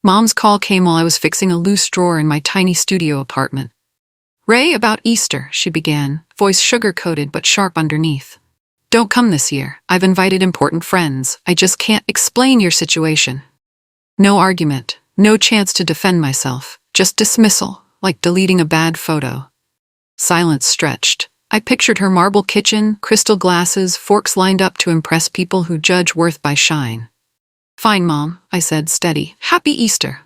Mom's call came while I was fixing a loose drawer in my tiny studio apartment. "Ray, about Easter," she began, voice sugar-coated but sharp underneath. "Don't come this year. I've invited important friends. I just can't explain your situation." No argument, no chance to defend myself, just dismissal, like deleting a bad photo. Silence stretched. I pictured her marble kitchen, crystal glasses, forks lined up to impress people who judge worth by shine. "Fine, Mom," I said, steady. "Happy Easter."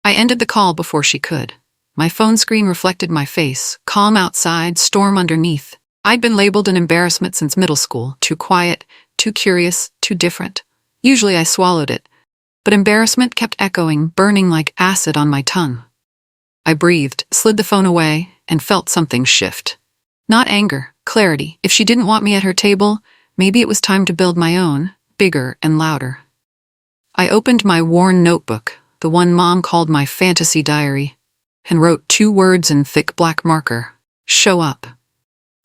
I ended the call before she could. My phone screen reflected my face, calm outside, storm underneath. I'd been labeled an embarrassment since middle school, too quiet, too curious, too different. Usually I swallowed it, but embarrassment kept echoing, burning like acid on my tongue. I breathed, slid the phone away, and felt something shift. Not anger, clarity. If she didn't want me at her table, maybe it was time to build my own, bigger and louder. I opened my worn notebook, the one Mom called my fantasy diary, and wrote 2 words in thick black marker: show up.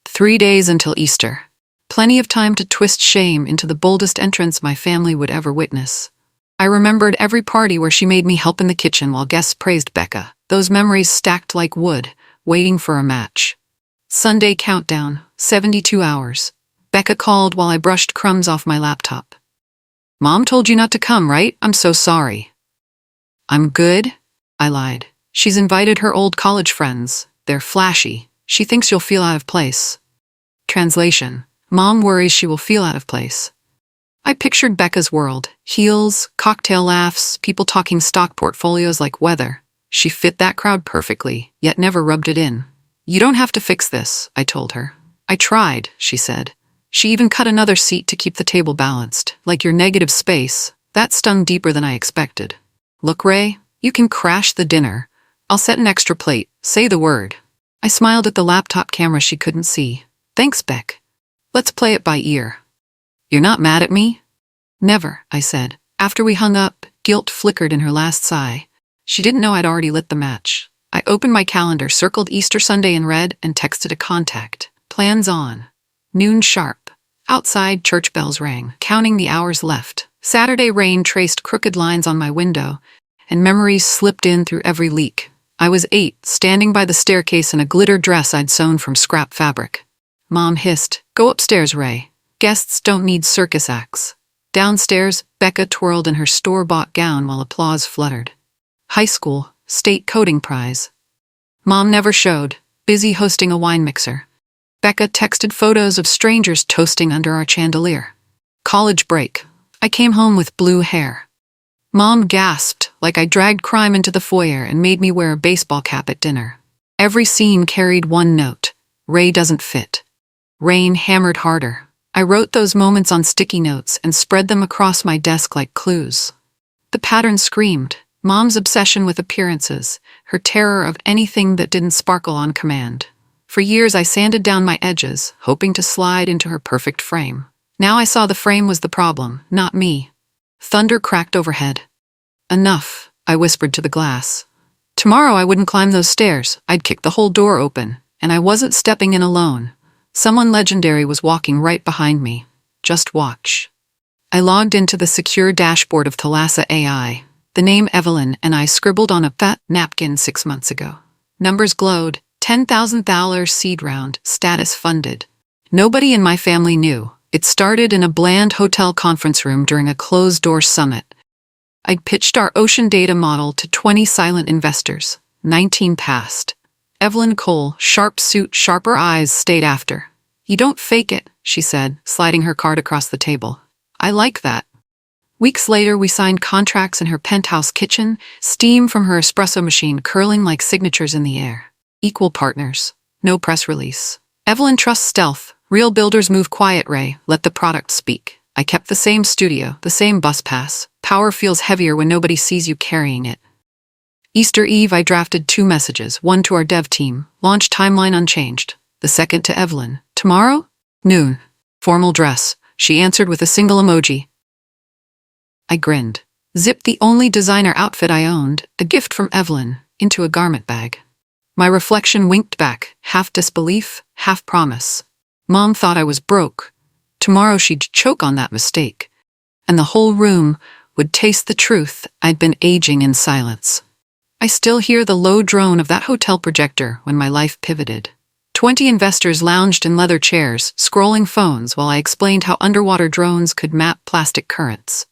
3 days until Easter. Plenty of time to twist shame into the boldest entrance my family would ever witness. I remembered every party where she made me help in the kitchen while guests praised Becca. Those memories stacked like wood, waiting for a match. Sunday countdown, 72 hours. Becca called while I brushed crumbs off my laptop. "Mom told you not to come, right? I'm so sorry." "I'm good," I lied. "She's invited her old college friends. They're flashy. She thinks you'll feel out of place." Translation: Mom worries she will feel out of place. I pictured Becca's world. Heels, cocktail laughs, people talking stock portfolios like weather. She fit that crowd perfectly, yet never rubbed it in. "You don't have to fix this," I told her. "I tried," she said. She even cut another seat to keep the table balanced. "Like your negative space." That stung deeper than I expected. "Look, Ray, you can crash the dinner. I'll set an extra plate. Say the word." I smiled at the laptop camera she couldn't see. "Thanks, Beck. Let's play it by ear." "You're not mad at me?" "Never," I said. After we hung up, guilt flickered in her last sigh. She didn't know I'd already lit the match. I opened my calendar, circled Easter Sunday in red, and texted a contact. "Plans on. Noon sharp." Outside, church bells rang, counting the hours left. Saturday rain traced crooked lines on my window, and memories slipped in through every leak. I was 8, standing by the staircase in a glitter dress I'd sewn from scrap fabric. Mom hissed, "Go upstairs, Ray. Guests don't need circus acts." Downstairs, Becca twirled in her store-bought gown while applause fluttered. High school, state coding prize. Mom never showed, busy hosting a wine mixer. Becca texted photos of strangers toasting under our chandelier. College break. I came home with blue hair. Mom gasped, like I dragged crime into the foyer and made me wear a baseball cap at dinner. Every scene carried one note: Ray doesn't fit. Rain hammered harder. I wrote those moments on sticky notes and spread them across my desk like clues. The pattern screamed: Mom's obsession with appearances, her terror of anything that didn't sparkle on command. For years I sanded down my edges, hoping to slide into her perfect frame. Now I saw the frame was the problem, not me. Thunder cracked overhead. "Enough," I whispered to the glass. Tomorrow I wouldn't climb those stairs. I'd kick the whole door open, and I wasn't stepping in alone. Someone legendary was walking right behind me. Just watch. I logged into the secure dashboard of Thalassa AI. The name Evelyn and I scribbled on a fat napkin 6 months ago. Numbers glowed: $10,000 seed round, status funded. Nobody in my family knew. It started in a bland hotel conference room during a closed-door summit. I'd pitched our ocean data model to 20 silent investors. 19 passed. Evelyn Cole, sharp suit, sharper eyes, stayed after. "You don't fake it," she said, sliding her card across the table. "I like that." Weeks later, we signed contracts in her penthouse kitchen, steam from her espresso machine curling like signatures in the air. Equal partners. No press release. Evelyn trusts stealth. Real builders move quiet, Ray. Let the product speak. I kept the same studio, the same bus pass. Power feels heavier when nobody sees you carrying it. Easter Eve, I drafted 2 messages, one to our dev team, launch timeline unchanged. The second to Evelyn. "Tomorrow? Noon. Formal dress." She answered with a single emoji. I grinned. Zipped the only designer outfit I owned, a gift from Evelyn, into a garment bag. My reflection winked back, half disbelief, half promise. Mom thought I was broke. Tomorrow she'd choke on that mistake. And the whole room, would taste the truth I'd been aging in silence. I still hear the low drone of that hotel projector when my life pivoted. 20 investors lounged in leather chairs, scrolling phones while I explained how underwater drones could map plastic currents.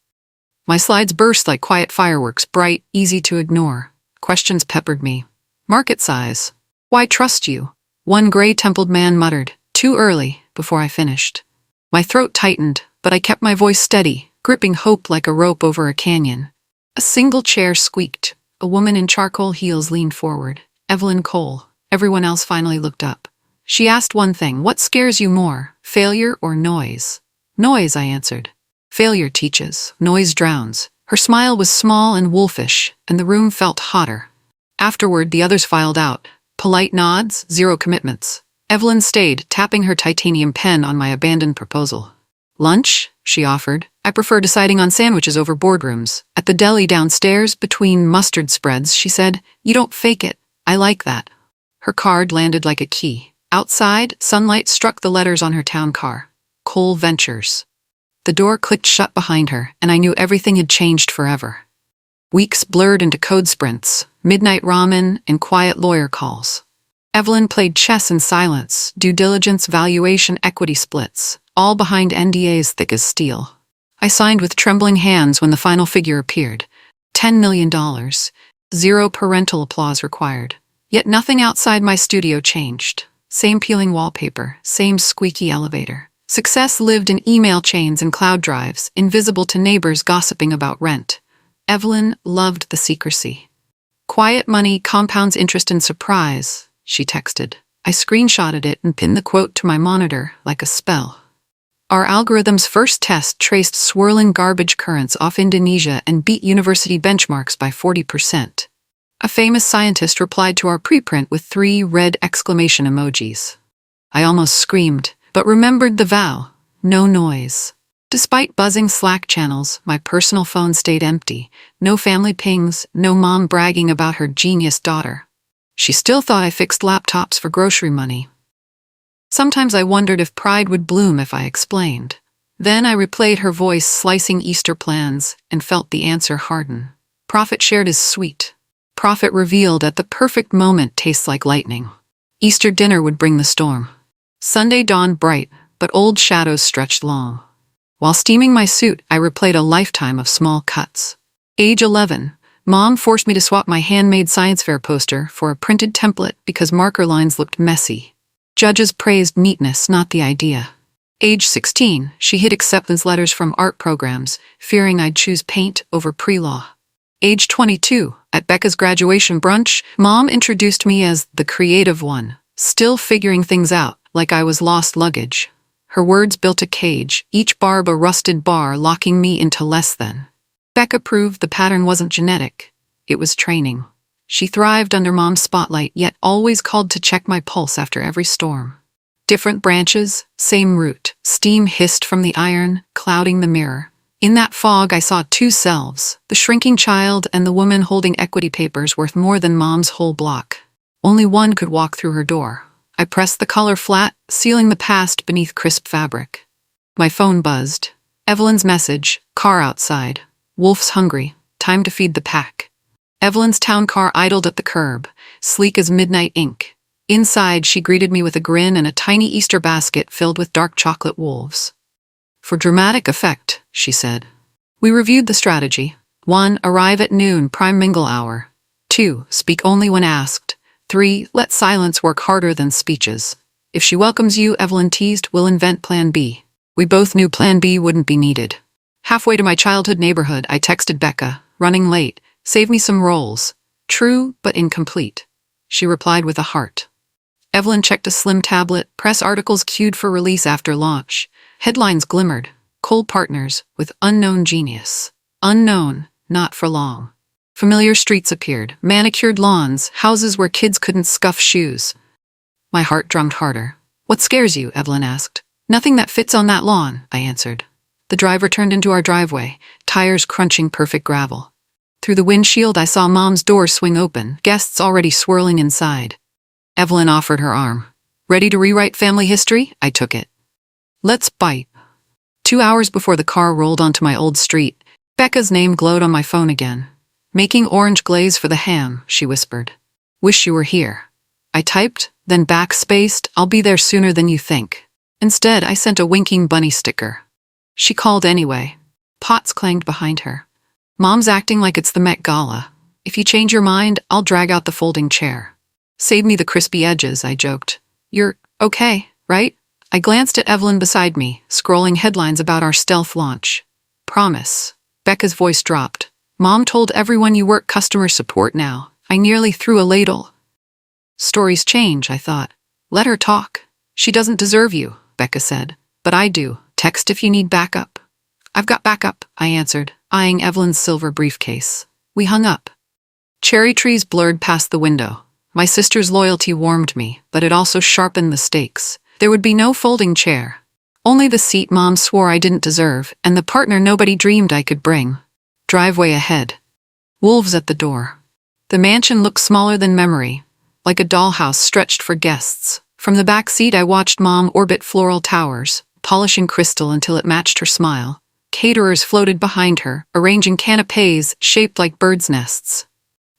My slides burst like quiet fireworks, bright, easy to ignore. Questions peppered me. Market size. Why trust you? One gray-templed man muttered, too early, before I finished. My throat tightened, but I kept my voice steady, gripping hope like a rope over a canyon. A single chair squeaked. A woman in charcoal heels leaned forward. Evelyn Cole. Everyone else finally looked up. She asked one thing, what scares you more, failure or noise? Noise, I answered. Failure teaches, noise drowns. Her smile was small and wolfish, and the room felt hotter. Afterward, the others filed out. Polite nods, zero commitments. Evelyn stayed, tapping her titanium pen on my abandoned proposal. Lunch? She offered. I prefer deciding on sandwiches over boardrooms. At the deli downstairs, between mustard spreads, she said, you don't fake it. I like that. Her card landed like a key. Outside, sunlight struck the letters on her town car. Cole Ventures. The door clicked shut behind her, and I knew everything had changed forever. Weeks blurred into code sprints, midnight ramen, and quiet lawyer calls. Evelyn played chess in silence, due diligence, valuation, equity splits, all behind NDAs thick as steel. I signed with trembling hands when the final figure appeared. $10 million. Zero parental applause required. Yet nothing outside my studio changed. Same peeling wallpaper, same squeaky elevator. Success lived in email chains and cloud drives, invisible to neighbors gossiping about rent. Evelyn loved the secrecy. Quiet money compounds interest and surprise, she texted. I screenshotted it and pinned the quote to my monitor like a spell. Our algorithm's first test traced swirling garbage currents off Indonesia and beat university benchmarks by 40%. A famous scientist replied to our preprint with 3 red exclamation emojis. I almost screamed, but remembered the vow. No noise. Despite buzzing Slack channels, my personal phone stayed empty. No family pings, no mom bragging about her genius daughter. She still thought I fixed laptops for grocery money. Sometimes I wondered if pride would bloom if I explained. Then I replayed her voice slicing Easter plans and felt the answer harden. Profit shared is sweet. Profit revealed at the perfect moment tastes like lightning. Easter dinner would bring the storm. Sunday dawned bright, but old shadows stretched long. While steaming my suit, I replayed a lifetime of small cuts. Age 11, Mom forced me to swap my handmade science fair poster for a printed template because marker lines looked messy. Judges praised neatness, not the idea. Age 16, she hid acceptance letters from art programs, fearing I'd choose paint over pre-law. Age 22, at Becca's graduation brunch, Mom introduced me as the creative one, still figuring things out, like I was lost luggage. Her words built a cage, each barb a rusted bar locking me into less than. Becca proved the pattern wasn't genetic. It was training. She thrived under Mom's spotlight, yet always called to check my pulse after every storm. Different branches, same root. Steam hissed from the iron, clouding the mirror. In that fog, I saw 2 selves, the shrinking child and the woman holding equity papers worth more than Mom's whole block. Only one could walk through her door. I pressed the collar flat, sealing the past beneath crisp fabric. My phone buzzed. Evelyn's message, car outside. Wolf's hungry, time to feed the pack. Evelyn's town car idled at the curb, sleek as midnight ink. Inside, she greeted me with a grin and a tiny Easter basket filled with dark chocolate wolves. For dramatic effect, she said. We reviewed the strategy. 1. Arrive at noon, prime mingle hour. 2. Speak only when asked. 3. Let silence work harder than speeches. If she welcomes you, Evelyn teased, we'll invent Plan B. We both knew Plan B wouldn't be needed. Halfway to my childhood neighborhood, I texted Becca, running late, save me some rolls. True, but incomplete. She replied with a heart. Evelyn checked a slim tablet, press articles queued for release after launch. Headlines glimmered. Cole partners with unknown genius. Unknown, not for long. Familiar streets appeared, manicured lawns, houses where kids couldn't scuff shoes. My heart drummed harder. What scares you? Evelyn asked. Nothing that fits on that lawn, I answered. The driver turned into our driveway, tires crunching perfect gravel. Through the windshield, I saw Mom's door swing open, guests already swirling inside. Evelyn offered her arm. Ready to rewrite family history? I took it. Let's bite. 2 hours before the car rolled onto my old street, Becca's name glowed on my phone again. Making orange glaze for the ham, she whispered. Wish you were here. I typed, then backspaced, I'll be there sooner than you think. Instead, I sent a winking bunny sticker. She called anyway. Pots clanged behind her. Mom's acting like it's the Met Gala. If you change your mind, I'll drag out the folding chair. Save me the crispy edges, I joked. You're okay, right? I glanced at Evelyn beside me, scrolling headlines about our stealth launch. Promise. Becca's voice dropped. Mom told everyone you work customer support now. I nearly threw a ladle. Stories change, I thought. Let her talk. She doesn't deserve you, Becca said. But I do. Text if you need backup. I've got backup, I answered, eyeing Evelyn's silver briefcase. We hung up. Cherry trees blurred past the window. My sister's loyalty warmed me, but it also sharpened the stakes. There would be no folding chair. Only the seat Mom swore I didn't deserve, and the partner nobody dreamed I could bring. Driveway ahead. Wolves at the door. The mansion looked smaller than memory, like a dollhouse stretched for guests. From the back seat I watched Mom orbit floral towers, polishing crystal until it matched her smile. Caterers floated behind her, arranging canapes shaped like birds' nests.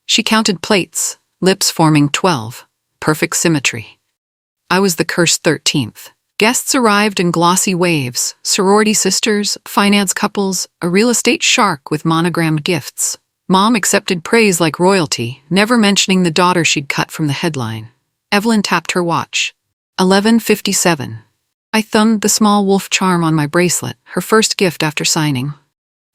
She counted plates, lips forming 12. Perfect symmetry. I was the cursed 13th. Guests arrived in glossy waves, sorority sisters, finance couples, a real estate shark with monogrammed gifts. Mom accepted praise like royalty, never mentioning the daughter she'd cut from the headline. Evelyn tapped her watch. 11:57. I thumbed the small wolf charm on my bracelet, her first gift after signing.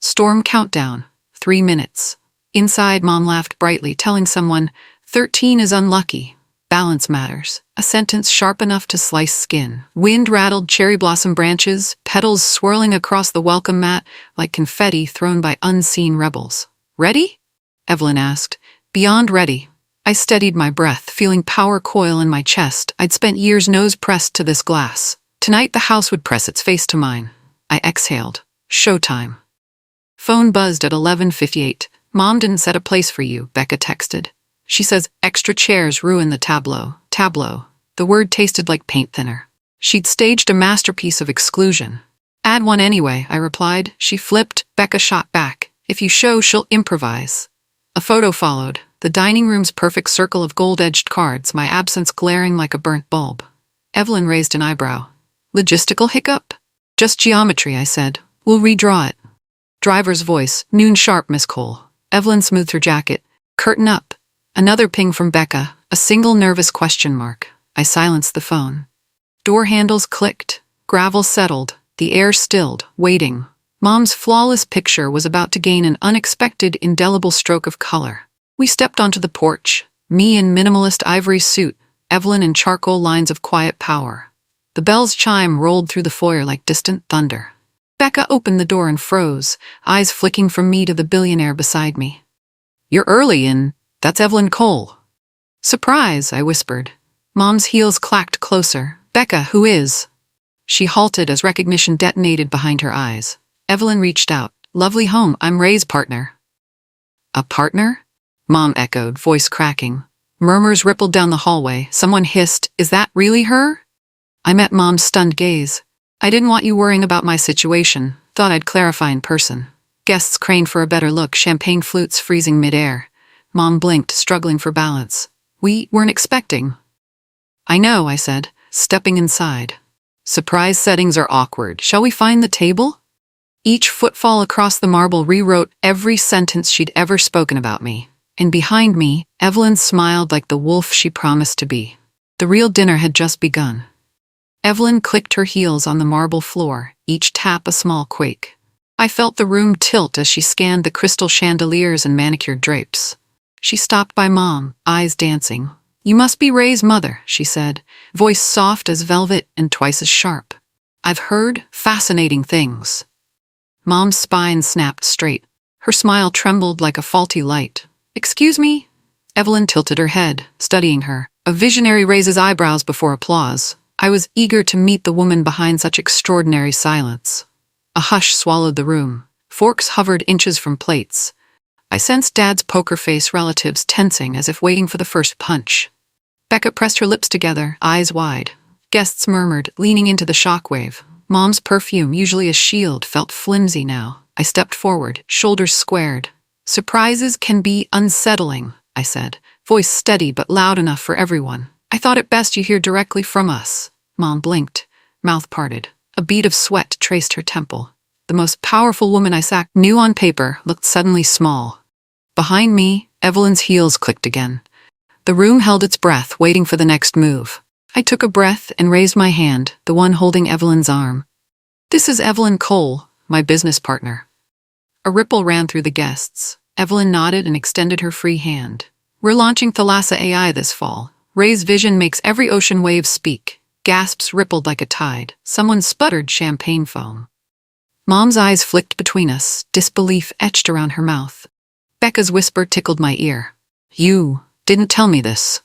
Storm countdown. 3 minutes. Inside, Mom laughed brightly, telling someone, 13 is unlucky. Balance matters. A sentence sharp enough to slice skin. Wind rattled cherry blossom branches, petals swirling across the welcome mat like confetti thrown by unseen rebels. Ready? Evelyn asked. Beyond ready. I steadied my breath, feeling power coil in my chest. I'd spent years nose pressed to this glass. Tonight the house would press its face to mine. I exhaled. Showtime. Phone buzzed at 11:58. Mom didn't set a place for you, Becca texted. She says extra chairs ruin the tableau. Tableau. The word tasted like paint thinner. She'd staged a masterpiece of exclusion. Add one anyway, I replied. She flipped. Becca shot back. If you show, she'll improvise. A photo followed. The dining room's perfect circle of gold-edged cards, my absence glaring like a burnt bulb. Evelyn raised an eyebrow. Logistical hiccup? Just geometry, I said. We'll redraw it. Driver's voice. Noon sharp, Miss Cole. Evelyn smoothed her jacket. Curtain up. Another ping from Becca. A single nervous question mark. I silenced the phone. Door handles clicked. Gravel settled. The air stilled, waiting. Mom's flawless picture was about to gain an unexpected, indelible stroke of color. We stepped onto the porch. Me in minimalist ivory suit. Evelyn in charcoal lines of quiet power. The bell's chime rolled through the foyer like distant thunder. Becca opened the door and froze, eyes flicking from me to the billionaire beside me. You're early and that's Evelyn Cole. Surprise, I whispered. Mom's heels clacked closer. Becca, who is? She halted as recognition detonated behind her eyes. Evelyn reached out. Lovely home, I'm Ray's partner. A partner? Mom echoed, voice cracking. Murmurs rippled down the hallway. Someone hissed, is that really her? I met Mom's stunned gaze. I didn't want you worrying about my situation. Thought I'd clarify in person. Guests craned for a better look, champagne flutes freezing midair. Mom blinked, struggling for balance. We weren't expecting. I know, I said, stepping inside. Surprise settings are awkward. Shall we find the table? Each footfall across the marble rewrote every sentence she'd ever spoken about me. And behind me, Evelyn smiled like the wolf she promised to be. The real dinner had just begun. Evelyn clicked her heels on the marble floor, each tap a small quake. I felt the room tilt as she scanned the crystal chandeliers and manicured drapes. She stopped by Mom, eyes dancing. You must be Ray's mother, she said, voice soft as velvet and twice as sharp. I've heard fascinating things. Mom's spine snapped straight. Her smile trembled like a faulty light. Excuse me? Evelyn tilted her head, studying her. A visionary raises eyebrows before applause. I was eager to meet the woman behind such extraordinary silence. A hush swallowed the room. Forks hovered inches from plates. I sensed Dad's poker face relatives tensing as if waiting for the first punch. Becca pressed her lips together, eyes wide. Guests murmured, leaning into the shockwave. Mom's perfume, usually a shield, felt flimsy now. I stepped forward, shoulders squared. Surprises can be unsettling, I said, voice steady but loud enough for everyone. I thought it best you hear directly from us. Mom blinked, mouth parted. A bead of sweat traced her temple. The most powerful woman I knew on paper looked suddenly small. Behind me, Evelyn's heels clicked again. The room held its breath, waiting for the next move. I took a breath and raised my hand, the one holding Evelyn's arm. This is Evelyn Cole, my business partner. A ripple ran through the guests. Evelyn nodded and extended her free hand. We're launching Thalassa AI this fall. Ray's vision makes every ocean wave speak. Gasps rippled like a tide. Someone sputtered champagne foam. Mom's eyes flicked between us, disbelief etched around her mouth. Becca's whisper tickled my ear. You didn't tell me this.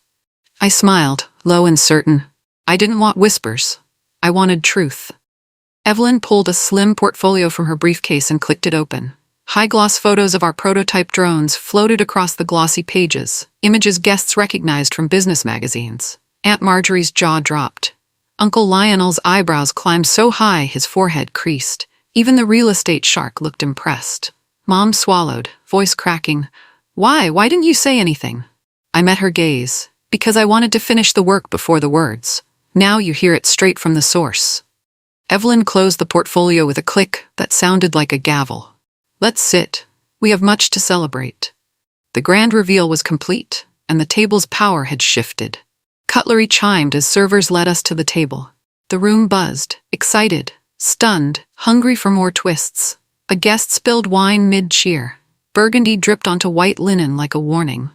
I smiled, low and certain. I didn't want whispers. I wanted truth. Evelyn pulled a slim portfolio from her briefcase and clicked it open. High-gloss photos of our prototype drones floated across the glossy pages, images guests recognized from business magazines. Aunt Marjorie's jaw dropped. Uncle Lionel's eyebrows climbed so high his forehead creased. Even the real estate shark looked impressed. Mom swallowed, voice cracking. Why didn't you say anything? I met her gaze. Because I wanted to finish the work before the words. Now you hear it straight from the source. Evelyn closed the portfolio with a click that sounded like a gavel. Let's sit. We have much to celebrate. The grand reveal was complete, and the table's power had shifted. Cutlery chimed as servers led us to the table. The room buzzed, excited, stunned, hungry for more twists. A guest spilled wine mid-cheer. Burgundy dripped onto white linen like a warning.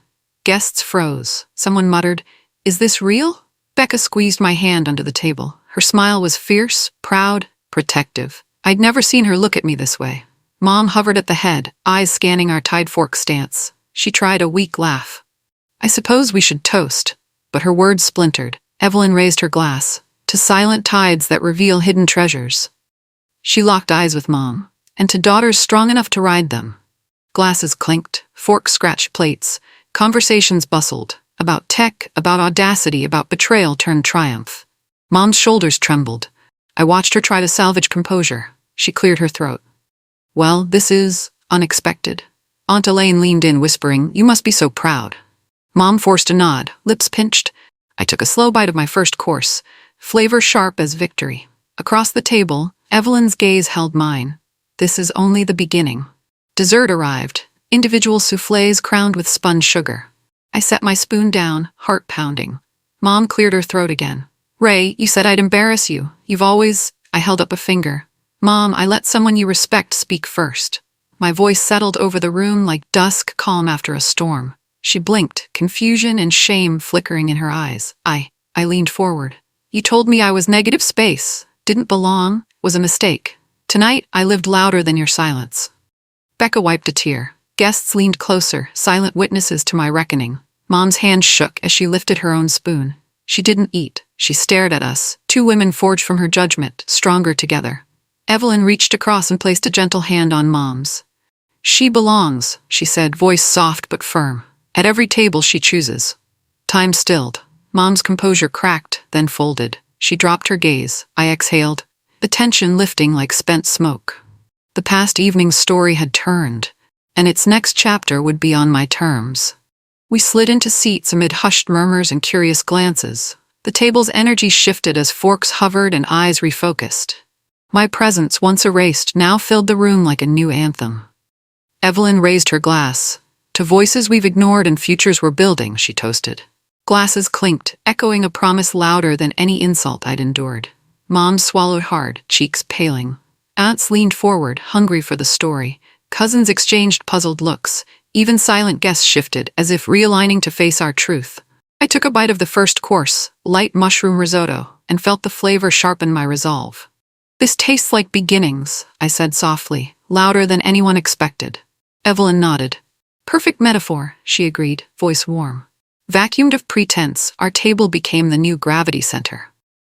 Guests froze. Someone muttered, "Is this real?" Becca squeezed my hand under the table. Her smile was fierce, proud, protective. I'd never seen her look at me this way. Mom hovered at the head, eyes scanning our tide fork stance. She tried a weak laugh. I suppose we should toast. But her words splintered. Evelyn raised her glass. To silent tides that reveal hidden treasures. She locked eyes with Mom. And to daughters strong enough to ride them. Glasses clinked, forks scratched plates. Conversations bustled. About tech, about audacity, about betrayal turned triumph. Mom's shoulders trembled. I watched her try to salvage composure. She cleared her throat. Well, this is unexpected. Aunt Elaine leaned in, whispering, "You must be so proud." Mom forced a nod, lips pinched. I took a slow bite of my first course, flavor sharp as victory. Across the table, Evelyn's gaze held mine. This is only the beginning. Dessert arrived, individual soufflés crowned with spun sugar. I set my spoon down, heart pounding. Mom cleared her throat again. "Ray, you said I'd embarrass you. You've always—" I held up a finger. "Mom, I let someone you respect speak first." My voice settled over the room like dusk calm after a storm. She blinked, confusion and shame flickering in her eyes. I leaned forward. "You told me I was negative space, didn't belong, was a mistake. Tonight, I lived louder than your silence." Becca wiped a tear. Guests leaned closer, silent witnesses to my reckoning. Mom's hand shook as she lifted her own spoon. She didn't eat. She stared at us, two women forged from her judgment, stronger together. Evelyn reached across and placed a gentle hand on Mom's. "She belongs," she said, voice soft but firm. "At every table she chooses." Time stilled. Mom's composure cracked, then folded. She dropped her gaze. I exhaled, the tension lifting like spent smoke. The past evening's story had turned, and its next chapter would be on my terms. We slid into seats amid hushed murmurs and curious glances. The table's energy shifted as forks hovered and eyes refocused. My presence, once erased, now filled the room like a new anthem. Evelyn raised her glass. "To voices we've ignored and futures we're building," she toasted. Glasses clinked, echoing a promise louder than any insult I'd endured. Mom swallowed hard, cheeks paling. Aunts leaned forward, hungry for the story. Cousins exchanged puzzled looks. Even silent guests shifted, as if realigning to face our truth. I took a bite of the first course, light mushroom risotto, and felt the flavor sharpen my resolve. "This tastes like beginnings," I said softly, louder than anyone expected. Evelyn nodded. "Perfect metaphor," she agreed, voice warm. Vacuumed of pretense, our table became the new gravity center.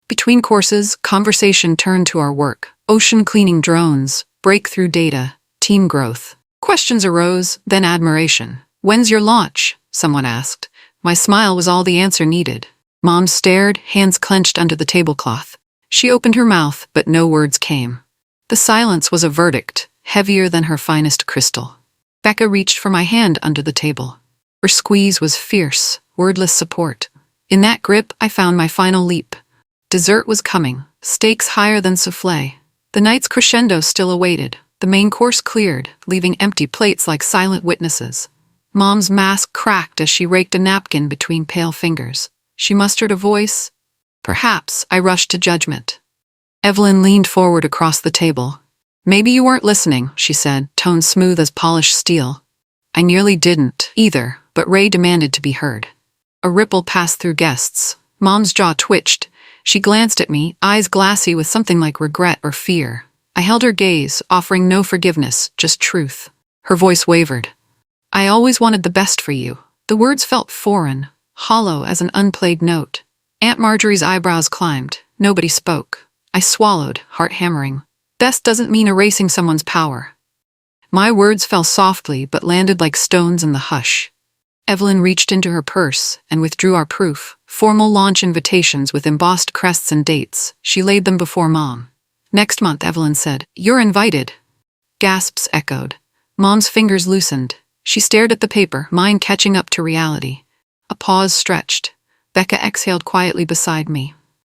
Between courses, conversation turned to our work. Ocean cleaning drones, breakthrough data, team growth. Questions arose, then admiration. "When's your launch?" someone asked. My smile was all the answer needed. Mom stared, hands clenched under the tablecloth. She opened her mouth, but no words came. The silence was a verdict, heavier than her finest crystal. Becca reached for my hand under the table. Her squeeze was fierce, wordless support. In that grip, I found my final leap. Dessert was coming, stakes higher than soufflé. The night's crescendo still awaited. The main course cleared, leaving empty plates like silent witnesses. Mom's mask cracked as she raked a napkin between pale fingers. She mustered a voice. Perhaps. I rushed to judgment. Evelyn leaned forward across the table. Maybe you weren't listening, she said, tone smooth as polished steel. I nearly didn't, either, but Ray demanded to be heard. A ripple passed through guests. Mom's jaw twitched. She glanced at me, eyes glassy with something like regret or fear. I held her gaze, offering no forgiveness, just truth. Her voice wavered. I always wanted the best for you. The words felt foreign, hollow as an unplayed note. Aunt Marjorie's eyebrows climbed. Nobody spoke. I swallowed, heart hammering. Best doesn't mean erasing someone's power. My words fell softly but landed like stones in the hush. Evelyn reached into her purse and withdrew our proof, formal launch invitations with embossed crests and dates. She laid them before Mom. Next month, Evelyn said. You're invited. Gasps echoed. Mom's fingers loosened. She stared at the paper, mine catching up to reality. A pause stretched. Becca exhaled quietly beside me.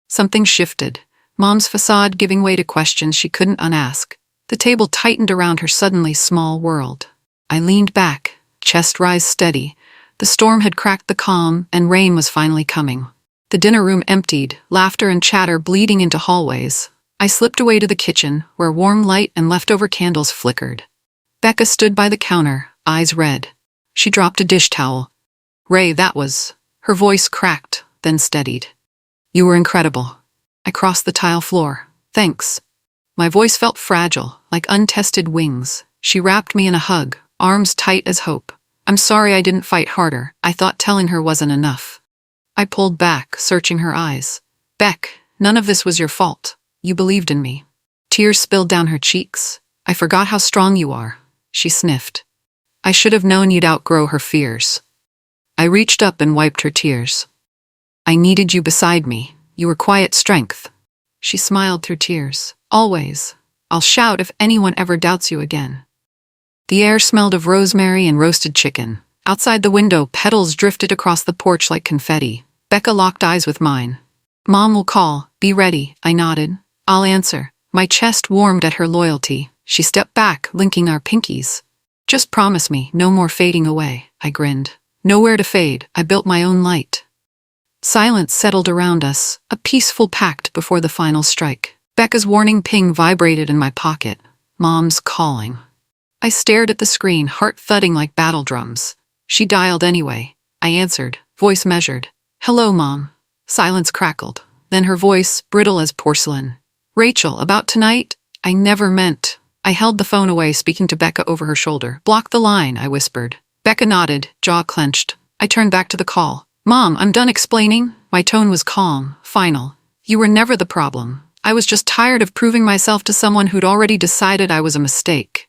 Something shifted. Mom's facade giving way to questions she couldn't unask. The table tightened around her suddenly small world. I leaned back, chest rise steady. The storm had cracked the calm, and rain was finally coming. The dinner room emptied, laughter and chatter bleeding into hallways. I slipped away to the kitchen, where warm light and leftover candles flickered. Becca stood by the counter, eyes red. She dropped a dish towel. Ray, that was... Her voice cracked, then steadied. You were incredible. I crossed the tile floor. Thanks. My voice felt fragile, like untested wings. She wrapped me in a hug, arms tight as hope. I'm sorry I didn't fight harder. I thought telling her wasn't enough. I pulled back, searching her eyes. Beck, none of this was your fault. You believed in me. Tears spilled down her cheeks. I forgot how strong you are. She sniffed. I should have known you'd outgrow her fears. I reached up and wiped her tears. I needed you beside me. You were quiet strength. She smiled through tears. Always. I'll shout if anyone ever doubts you again. The air smelled of rosemary and roasted chicken. Outside the window, petals drifted across the porch like confetti. Becca locked eyes with mine. Mom will call. Be ready, I nodded. I'll answer. My chest warmed at her loyalty. She stepped back, linking our pinkies. Just promise me, no more fading away, I grinned. Nowhere to fade, I built my own light. Silence settled around us, a peaceful pact before the final strike. Becca's warning ping vibrated in my pocket. Mom's calling. I stared at the screen, heart thudding like battle drums. She dialed anyway. I answered, voice measured. Hello, Mom. Silence crackled. Then her voice, brittle as porcelain. Rachel, about tonight? I never meant. I held the phone away, speaking to Becca over her shoulder. Block the line, I whispered. Becca nodded, jaw clenched. I turned back to the call. Mom, I'm done explaining. My tone was calm, final. You were never the problem. I was just tired of proving myself to someone who'd already decided I was a mistake.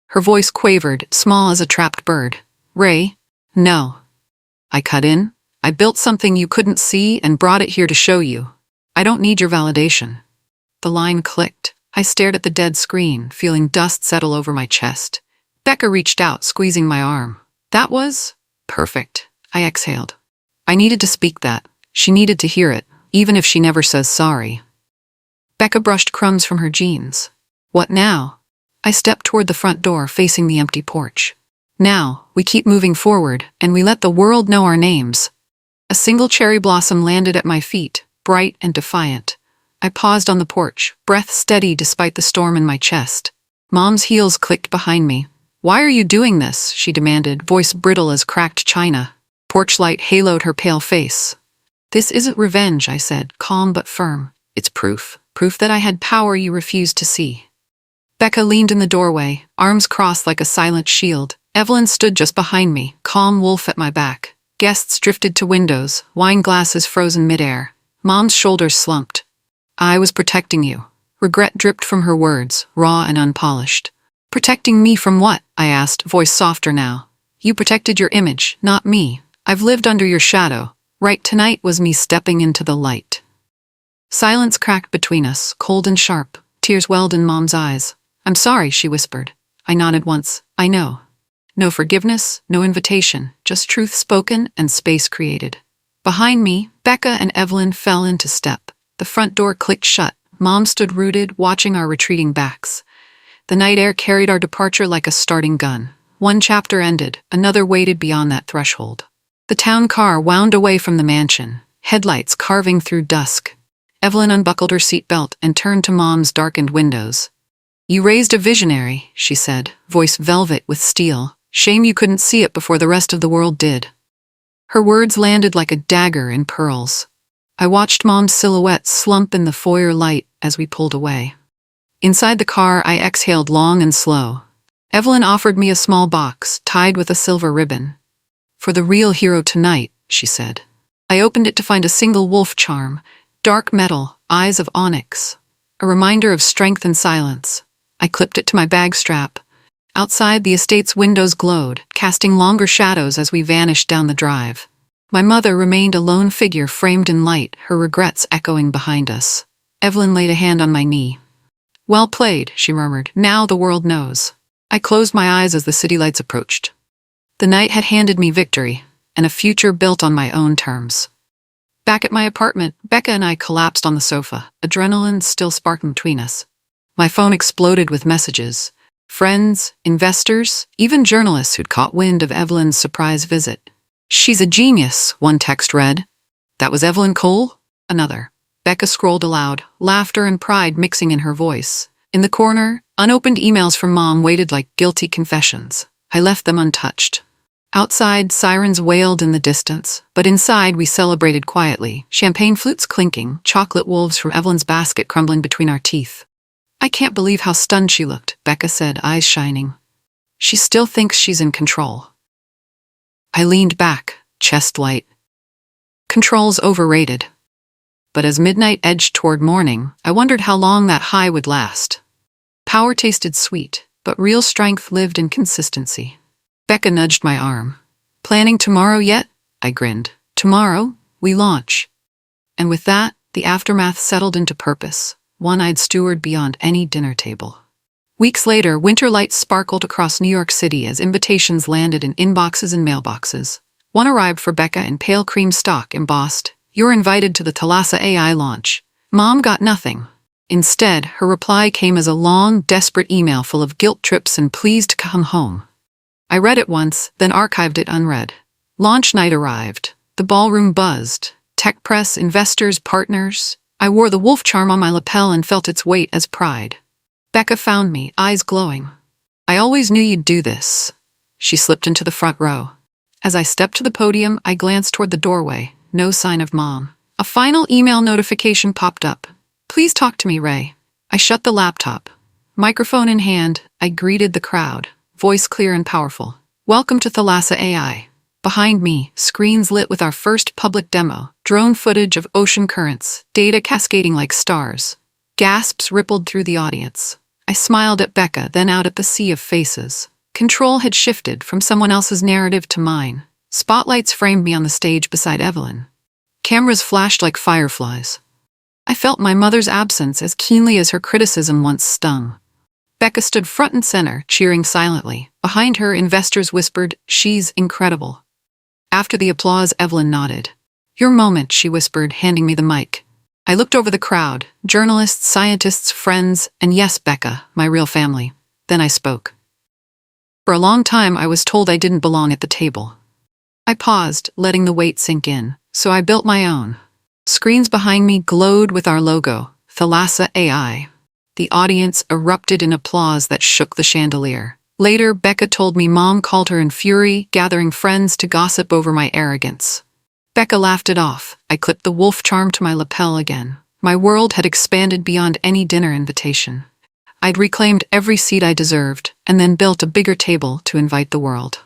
Her voice quavered, small as a trapped bird. Ray? No. I cut in. I built something you couldn't see and brought it here to show you. I don't need your validation. The line clicked. I stared at the dead screen, feeling dust settle over my chest. Becca reached out, squeezing my arm. That was perfect. I exhaled. I needed to speak that. She needed to hear it, even if she never says sorry. Becca brushed crumbs from her jeans. What now? I stepped toward the front door, facing the empty porch. Now, we keep moving forward, and we let the world know our names. A single cherry blossom landed at my feet, bright and defiant. I paused on the porch, breath steady despite the storm in my chest. Mom's heels clicked behind me. Why are you doing this? She demanded, voice brittle as cracked china. Porch light haloed her pale face. This isn't revenge, I said, calm but firm. It's proof. Proof that I had power you refused to see. Becca leaned in the doorway, arms crossed like a silent shield. Evelyn stood just behind me, calm wolf at my back. Guests drifted to windows, wine glasses frozen midair. Mom's shoulders slumped. I was protecting you. Regret dripped from her words, raw and unpolished. Protecting me from what? I asked, voice softer now. You protected your image, not me. I've lived under your shadow. Right tonight was me stepping into the light. Silence cracked between us, cold and sharp. Tears welled in Mom's eyes. I'm sorry, she whispered. I nodded once. I know. No forgiveness, no invitation, just truth spoken and space created. Behind me, Becca and Evelyn fell into step. The front door clicked shut. Mom stood rooted, watching our retreating backs. The night air carried our departure like a starting gun. One chapter ended, another waited beyond that threshold. The town car wound away from the mansion, headlights carving through dusk. Evelyn unbuckled her seatbelt and turned to Mom's darkened windows. "You raised a visionary," she said, voice velvet with steel. "Shame you couldn't see it before the rest of the world did." Her words landed like a dagger in pearls. I watched Mom's silhouette slump in the foyer light as we pulled away. Inside the car, I exhaled long and slow. Evelyn offered me a small box, tied with a silver ribbon. "For the real hero tonight," she said. I opened it to find a single wolf charm, dark metal, eyes of onyx, a reminder of strength and silence. I clipped it to my bag strap. Outside, the estate's windows glowed, casting longer shadows as we vanished down the drive. My mother remained a lone figure framed in light, her regrets echoing behind us. Evelyn laid a hand on my knee. "Well played," she murmured. "Now the world knows." I closed my eyes as the city lights approached. The night had handed me victory, and a future built on my own terms. Back at my apartment, Becca and I collapsed on the sofa, adrenaline still sparking between us. My phone exploded with messages. Friends, investors, even journalists who'd caught wind of Evelyn's surprise visit. "She's a genius," one text read. "That was Evelyn Cole?" Another. Becca scrolled aloud, laughter and pride mixing in her voice. In the corner, unopened emails from Mom waited like guilty confessions. I left them untouched. Outside, sirens wailed in the distance, but inside we celebrated quietly, champagne flutes clinking, chocolate wolves from Evelyn's basket crumbling between our teeth. "I can't believe how stunned she looked," Becca said, eyes shining. "She still thinks she's in control." I leaned back, chest light. Control's overrated. But as midnight edged toward morning, I wondered how long that high would last. Power tasted sweet, but real strength lived in consistency. Becca nudged my arm. "Planning tomorrow yet?" I grinned. "Tomorrow, we launch." And with that, the aftermath settled into purpose, one I'd steward beyond any dinner table. Weeks later, winter lights sparkled across New York City as invitations landed in inboxes and mailboxes. One arrived for Becca in pale cream stock embossed, "You're invited to the Thalassa AI launch." Mom got nothing. Instead, her reply came as a long, desperate email full of guilt trips and pleas to come home. I read it once, then archived it unread. Launch night arrived. The ballroom buzzed. Tech press, investors, partners. I wore the wolf charm on my lapel and felt its weight as pride. Becca found me, eyes glowing. "I always knew you'd do this." She slipped into the front row. As I stepped to the podium, I glanced toward the doorway. No sign of Mom. A final email notification popped up. "Please talk to me, Ray." I shut the laptop. Microphone in hand, I greeted the crowd, voice clear and powerful. "Welcome to Thalassa AI." Behind me, screens lit with our first public demo, drone footage of ocean currents, data cascading like stars. Gasps rippled through the audience. I smiled at Becca, then out at the sea of faces. Control had shifted from someone else's narrative to mine. Spotlights framed me on the stage beside Evelyn. Cameras flashed like fireflies. I felt my mother's absence as keenly as her criticism once stung. Becca stood front and center, cheering silently. Behind her, investors whispered, "She's incredible." After the applause, Evelyn nodded. "Your moment," she whispered, handing me the mic. I looked over the crowd, journalists, scientists, friends, and yes, Becca, my real family. Then I spoke. For a long time, I was told I didn't belong at the table. I paused, letting the weight sink in, so I built my own. Screens behind me glowed with our logo, Thalassa AI. The audience erupted in applause that shook the chandelier. Later, Becca told me Mom called her in fury, gathering friends to gossip over my arrogance. Becca laughed it off. I clipped the wolf charm to my lapel again. My world had expanded beyond any dinner invitation. I'd reclaimed every seat I deserved, and then built a bigger table to invite the world.